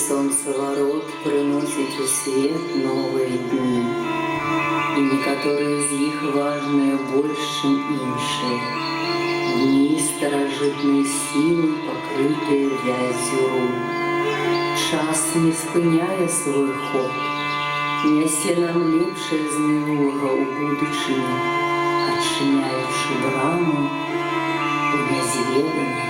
солнцеворот приносить у свет новые дни, и некоторые из них важные больше інших. Дни старожитной силы, покрытые вязью рук. Час, не спиняє свой ход, несе нам ліпше з минулого у будучину, отчиняючи браму у незведанное.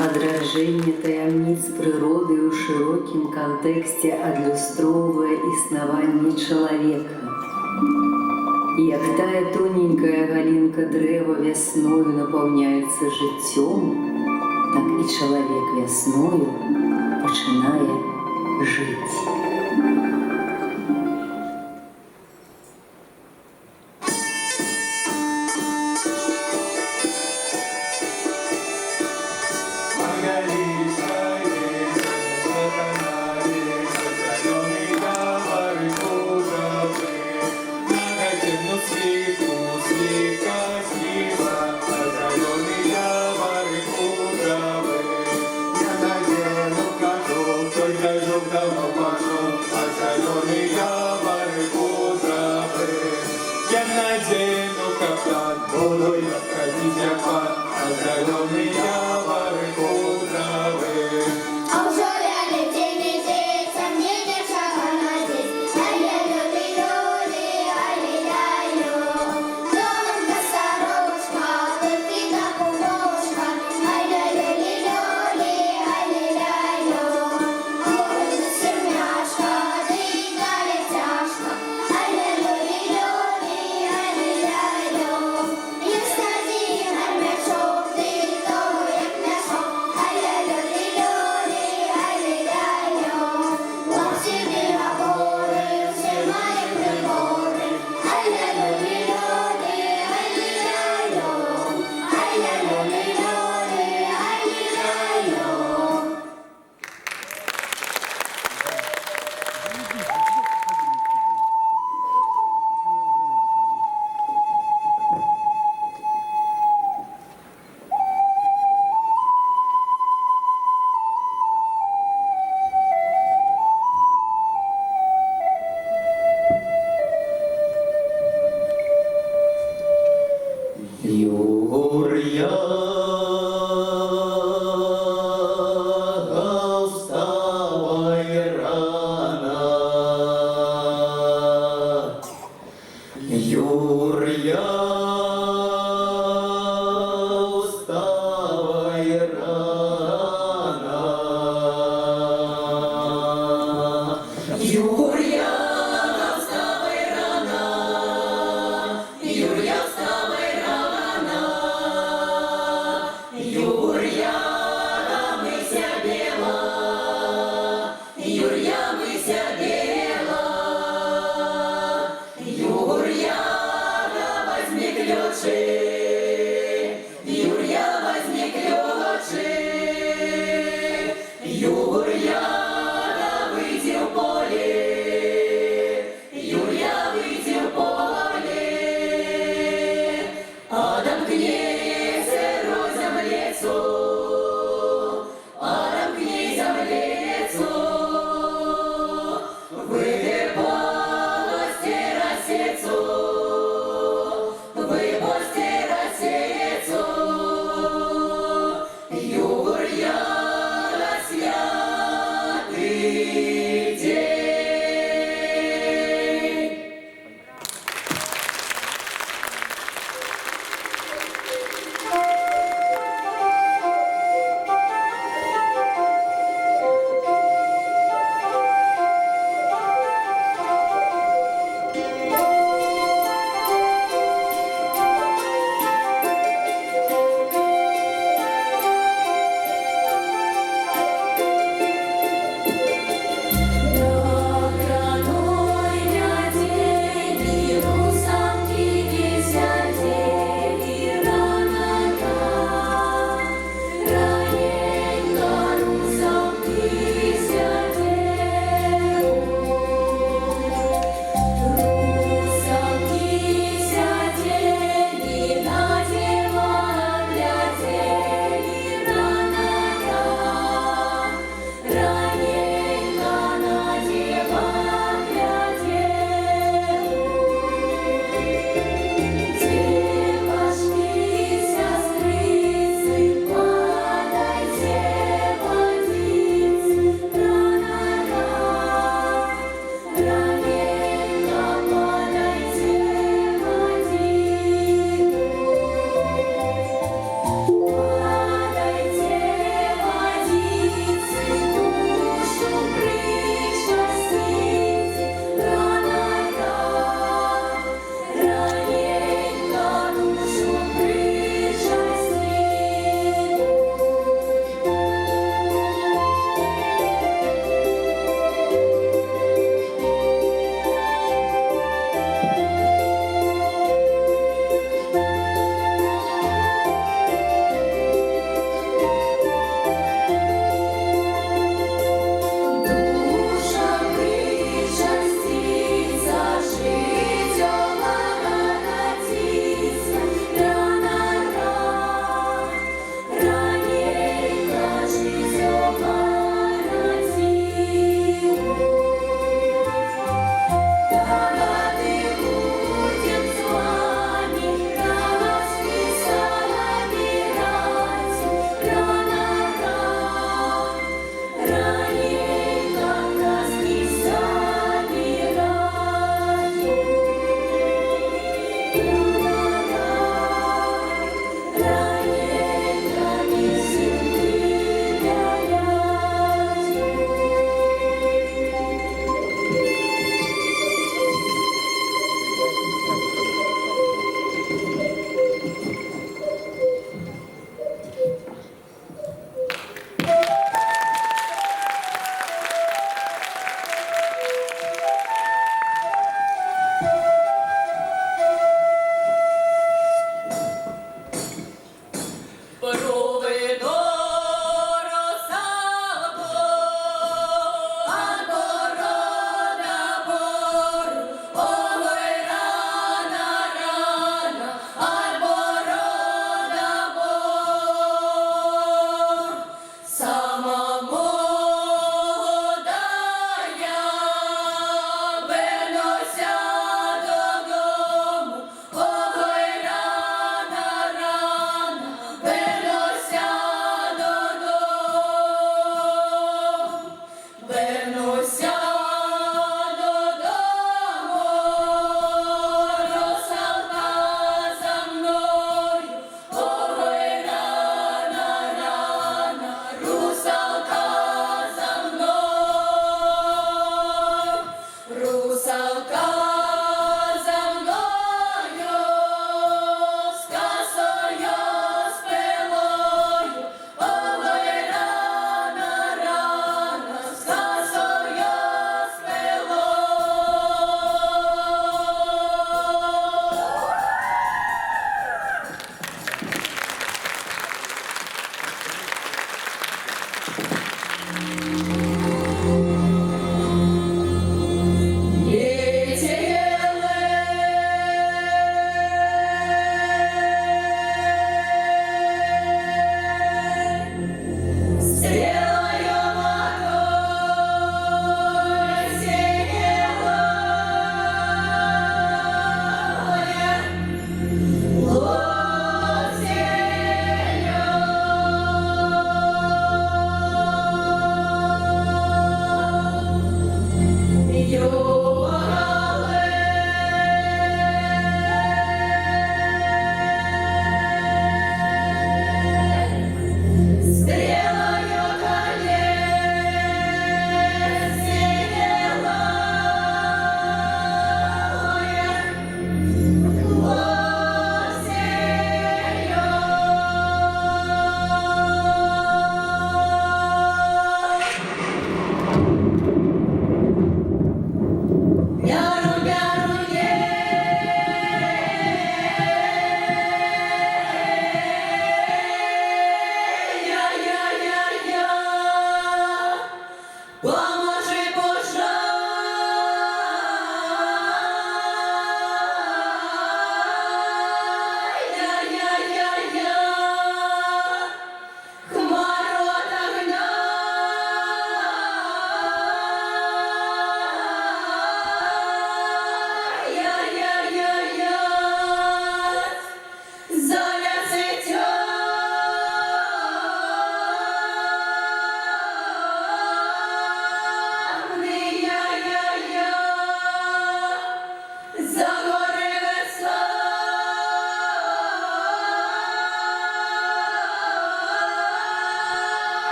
Отражение таямниц природы у широким контексте адлюстровывая існування чоловіка. Як тая тоненькая галинка древа весною наповняється життєм, так і чоловік весною починає жити. Єстаді, армячок, ти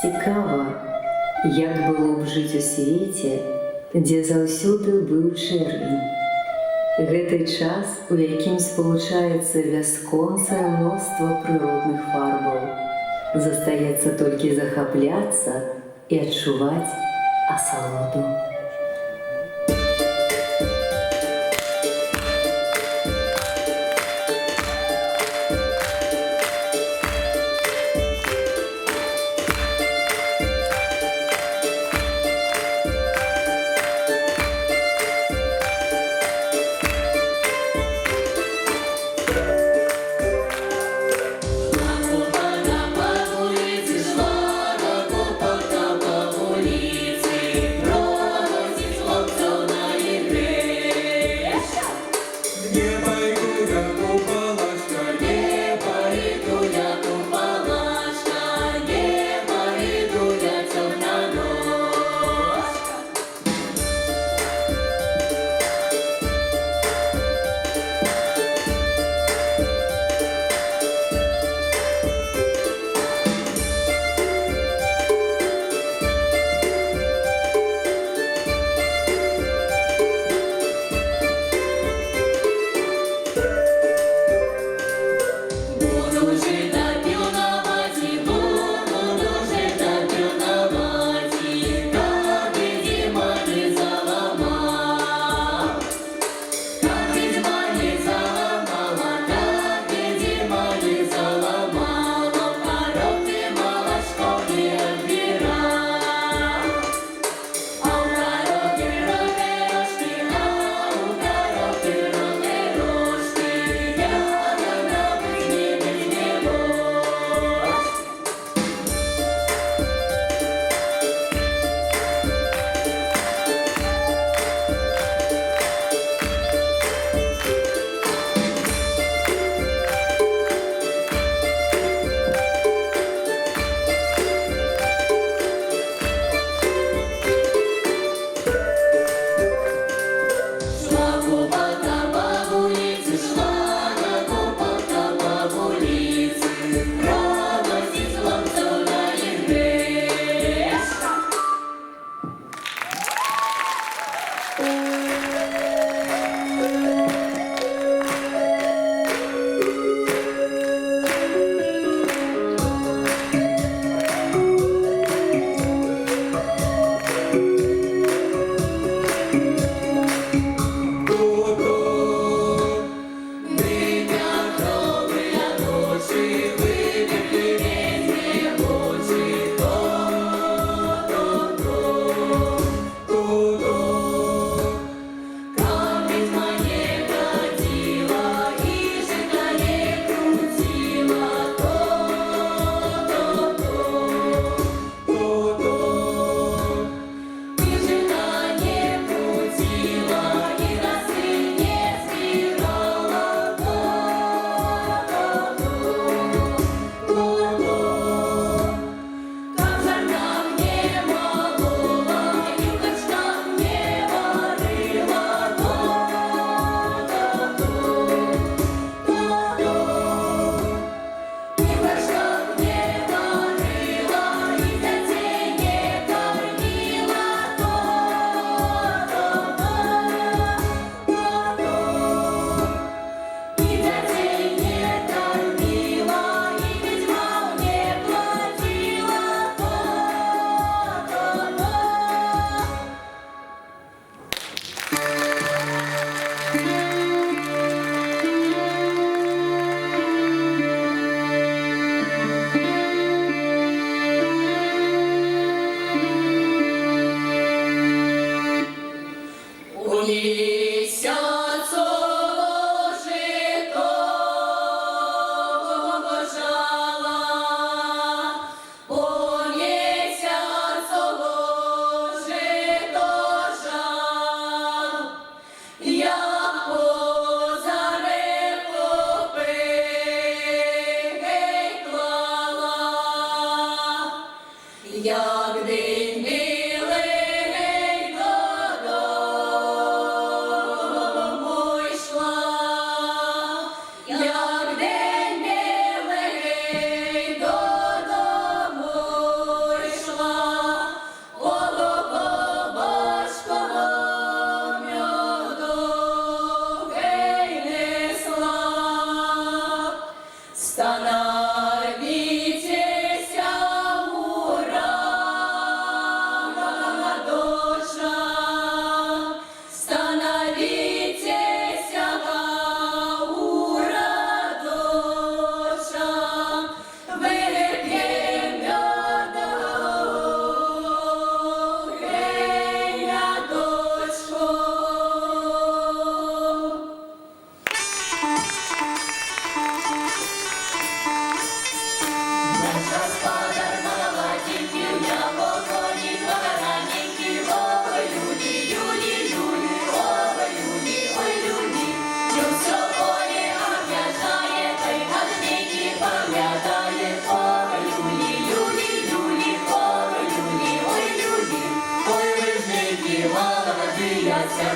Цікава, як было б жыць у свеце, дзе заўсёды быў чэрвень. Гэты час, у якім спалучаецца бясконцае мноства прыродных фарбаў. Застаецца толькі захапляцца і адчуваць асалоду.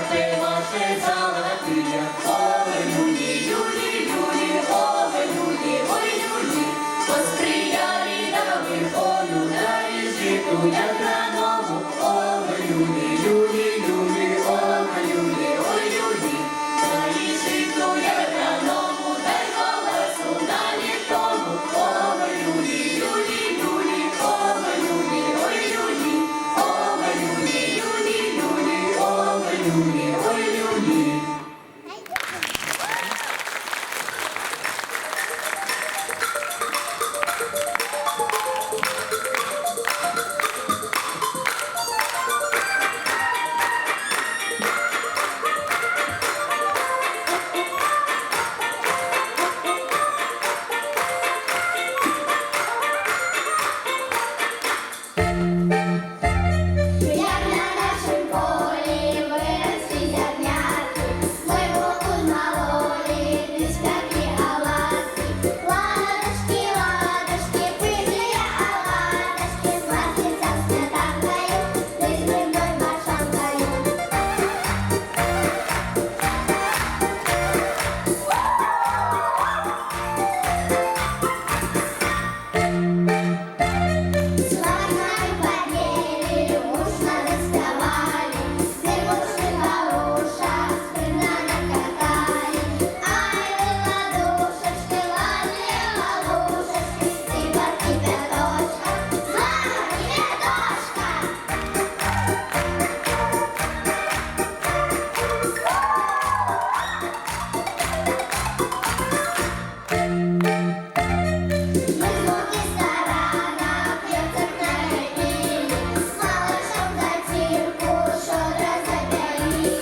карты ваши золотые. Ой, люди, люди, люди, ой, люди, ой, люди. Посприяли да ви полю, да і житу, як граному. Ой, люди, люди, люди, ой, люди, ой, люди. Да і житу, як граному, дай колесу на літому. Ой, люди, люди, люди, ой, люди, ой, люди. Ой, люди, люди, люди, ой, люди, ой, люди. Як на нашім полі виросли зернятки, ми будуть малолі, дискаки, оладки. Ладошки, ладошки, пышные оладошки, с маслицем, сметанкою, да с грибной башанкою. Славной подели, ушно доставали, зимуши галуша, спина накатали. Ай, вы ладушечки, ладные галушечки, сыпать кипяточка, зла кипяточка. Мы звуки старана, пьёцем налепили, с малышом затирку щедро запялили.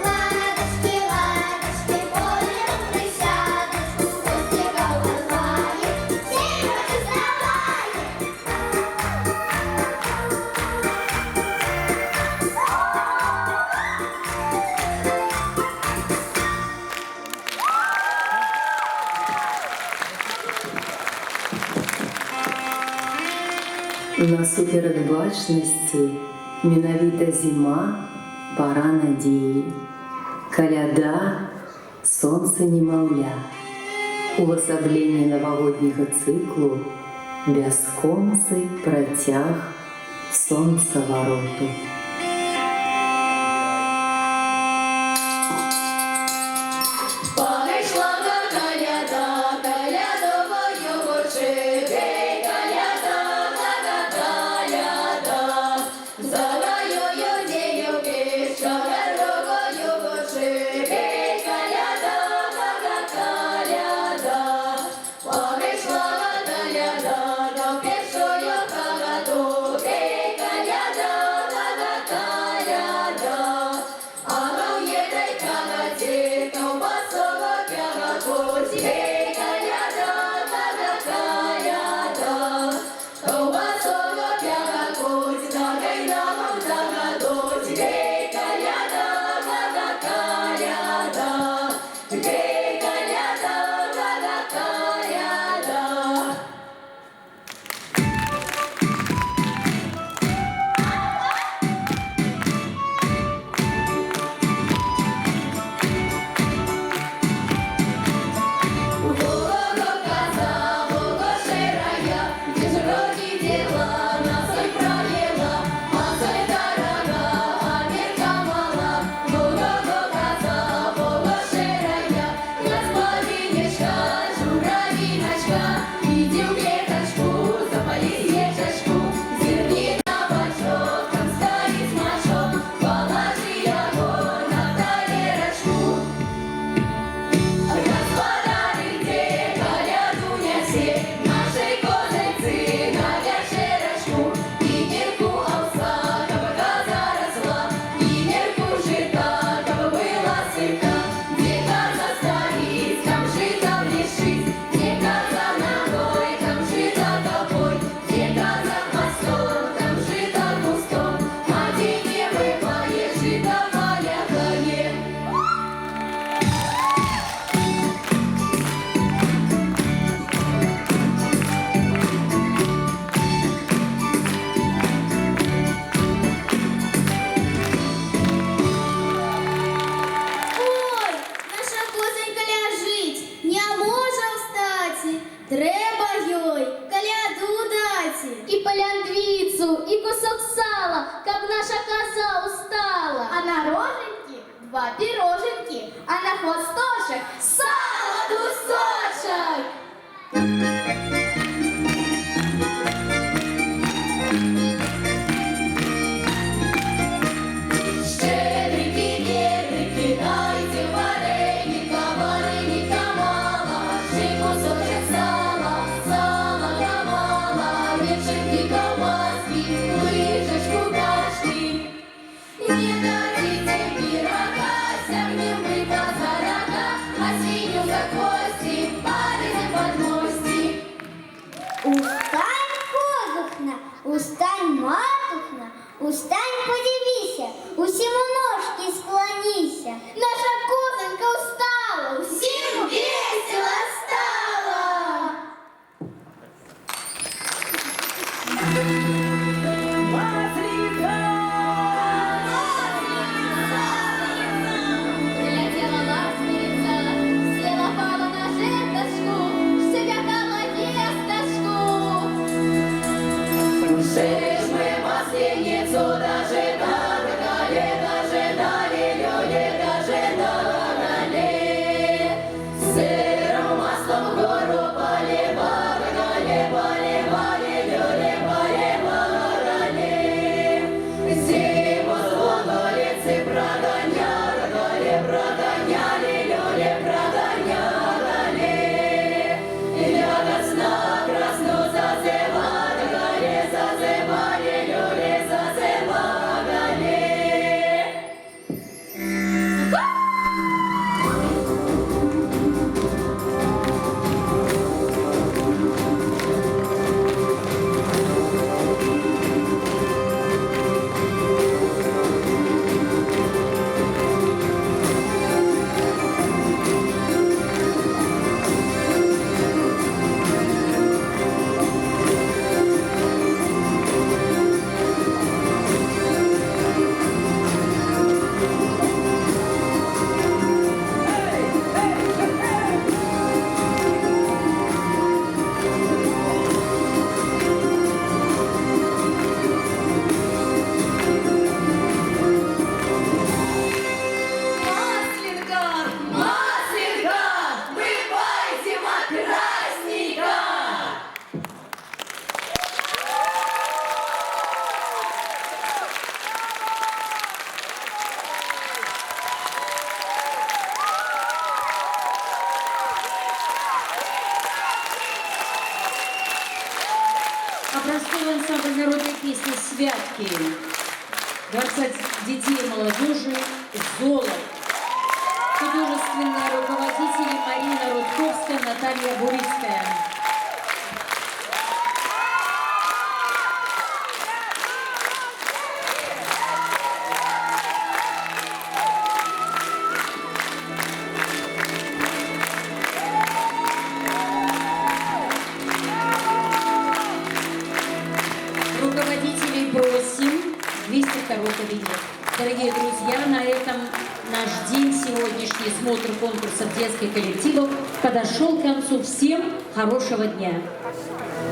Ладошки, ладошки, полем присядочку, кустиков позвали, девочки вставали. Насуперек бачнасці менавіта зіма, пара надзеі. Каляда, сонца немаўля. Увасабленне навагодняга цыклу, бясконцы працяг сонцавароту. Прийшла коляда, колядовою гурчики, коляда, коляда. Заграю дівки, що дорогою гурчики, коляда, коляда. Прийшла коляда, до першої колядки, коляда, пекла пироженки, а на хвосточек сало-кусочек. Щедрики, медрики, дайте вареника, вареника мало, ще кусочек сала, сала да мало, ветчинки, колбаски, лыжечку кашки. Не дадите пирога, сягнем мы за рога, а свинью за кости, парень под мостик. Устань, козухна, устань, матухна, устань, подивися, усім у ножки склоніся. Наша козонька устала, усім весело стало. Прилетела ластовица, села пала на жерточку, щебетала весточку. Уже ж мы масленицу дожидали, люди дожидали. Сыром маслом гору поливали, люди поливали. Зиму с улицы прогоняли, люди прогоняли. Яростно красну зазывали, люди зазывали. Масленка, бывай, зима красненька. Образцовый ансамбль народной песни «Святки» Дворца детей и молодежи «Золот». Художественные руководители Марина Рудковская, Наталья Бурицкая. Руководителей просим 202 кабинет. Дорогие друзья, на этом наш день сегодняшний смотр конкурсов детских коллективов подошел к концу. Всем хорошего дня!